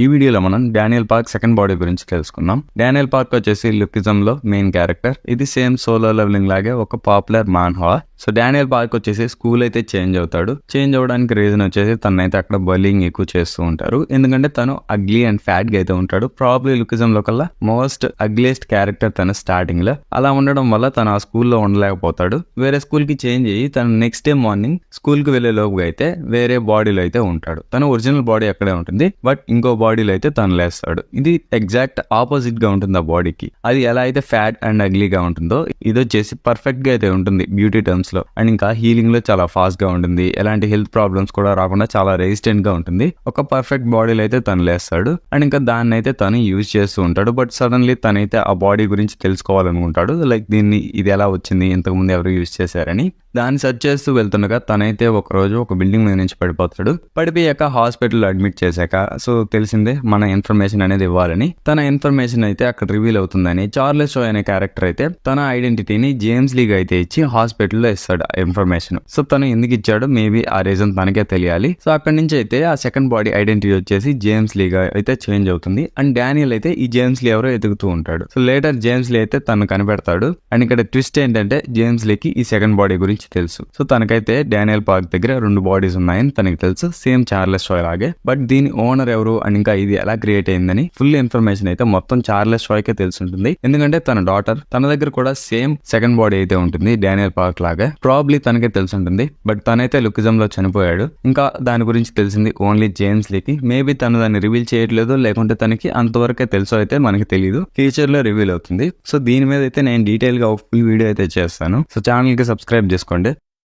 ఈ వీడియోలో మనం డానియల్ పార్క్ సెకండ్ బాడీ గురించి తెలుసుకుందాం. డానియల్ పార్క్ వచ్చేసి లుకిజం లో మెయిన్ క్యారెక్టర్. ఇది సేమ్ సోలో లెవెలింగ్ లాగే ఒక పాపులర్ మాన్హా. సో డానియల్ పార్క్ వచ్చేసి స్కూల్ అయితే చేంజ్ అవుతాడు. చేంజ్ అవడానికి రీజన్ వచ్చేసి తనైతే అక్కడ బల్లింగ్ ఎక్కువ చేస్తూ ఉంటారు. ఎందుకంటే తను అగ్లీ అండ్ ఫ్యాట్ గా అయితే ఉంటాడు. ప్రాబ్లీ లుకిజం లో కల్లా మోస్ట్ అగ్లియస్ట్ క్యారెక్టర్ తన స్టార్టింగ్ లో. అలా ఉండడం వల్ల తను ఆ స్కూల్లో ఉండలేకపోతాడు. వేరే స్కూల్ కి చేంజ్ అయ్యి తను నెక్స్ట్ డే మార్నింగ్ స్కూల్ కి వెళ్లే లోపుగా అయితే వేరే బాడీలో అయితే ఉంటాడు. తన ఒరిజినల్ బాడీ అక్కడే ఉంటుంది, బట్ ఇంకో బాడీలో అయితే తను లేస్తాడు. ఇది ఎగ్జాక్ట్ ఆపోజిట్ గా ఉంటుంది ఆ బాడీకి. అది ఎలా అయితే ఫ్యాట్ అండ్ అగ్లీగా ఉంటుందో ఇది వచ్చేసి పర్ఫెక్ట్ గా అయితే ఉంటుంది బ్యూటీ టర్మ్స్ లో. అండ్ ఇంకా హీలింగ్ లో చాలా ఫాస్ట్ గా ఉంటుంది. ఎలాంటి హెల్త్ ప్రాబ్లమ్స్ కూడా రాకుండా చాలా రెసిస్టెంట్ గా ఉంటుంది. ఒక పర్ఫెక్ట్ బాడీలో అయితే తను లేస్తాడు. అండ్ ఇంకా దాన్ని అయితే తను యూజ్ చేస్తూ ఉంటాడు. బట్ సడన్లీ తనైతే ఆ బాడీ గురించి తెలుసుకోవాలనుకుంటాడు. లైక్ దీన్ని ఇది ఎలా వచ్చింది, ఇంతకు ముందు ఎవరు యూజ్ చేశారని. దాన్ని సెర్చ్ చేస్తూ వెళ్తుండగా తనైతే ఒక రోజు ఒక బిల్డింగ్ మీద నుంచి పడిపోతాడు. పడిపోయాక హాస్పిటల్ అడ్మిట్ చేశాక సో తెలిసిందే మన ఇన్ఫర్మేషన్ అనేది ఇవ్వాలని. తన ఇన్ఫర్మేషన్ అయితే అక్కడ రివీల్ అవుతుందని చార్లెస్ షో అనే క్యారెక్టర్ అయితే తన ఐడెంటిటీని జేమ్స్ లీగా అయితే ఇచ్చి హాస్పిటల్లో ఇస్తాడు ఆ ఇన్ఫర్మేషన్. సో తను ఎందుకు ఇచ్చాడో మేబీ ఆ రీజన్ తనకే తెలియాలి. సో అక్కడి నుంచి అయితే ఆ సెకండ్ బాడీ ఐడెంటిటీ వచ్చేసి జేమ్స్ లీగా అయితే చేంజ్ అవుతుంది. అండ్ డానియల్ అయితే ఈ జేమ్స్ లీ ఎవరో ఎదుగుతూ ఉంటాడు. సో లేటర్ జేమ్స్ లీ అయితే తను కనిపెడతాడు. అండ్ ఇక్కడ ట్విస్ట్ ఏంటంటే జేమ్స్ లీకి ఈ సెకండ్ బాడీ గురించి తెలుసు. సో తనకైతే డానియల్ పార్క్ దగ్గర 2 బాడీస్ ఉన్నాయని తనకి తెలుసు, సేమ్ చార్లెస్ షాయ్ లాగే. బట్ దీని ఓనర్ ఎవరు అండ్ ఇంకా ఇది ఎలా క్రియేట్ అయిందని ఫుల్ ఇన్ఫర్మేషన్ అయితే మొత్తం చార్లెస్ షాయ్ కే తెలుసుంటుంది. ఎందుకంటే తన డాటర్ తన దగ్గర కూడా సేమ్ సెకండ్ బాడీ అయితే ఉంటుంది డానియల్ పార్క్ లాగా. ప్రాబ్లీ తనకే తెలుసుంటుంది. బట్ తనైతే లుకిజం లో చనిపోయాడు. ఇంకా దాని గురించి తెలిసింది ఓన్లీ జేమ్స్ లీకి. మేబీ తను దాన్ని రివీల్ చేయట్లేదు, లేకుంటే తనకి అంతవరకే తెలుసు అయితే మనకి తెలియదు. ఫ్యూచర్ లో రివీల్ అవుతుంది. సో దీని మీద అయితే నేను డీటెయిల్ గా ఫుల్ వీడియో అయితే చేస్తాను. సో ఛానల్ కి సబ్స్క్రైబ్ చేసుకోండి.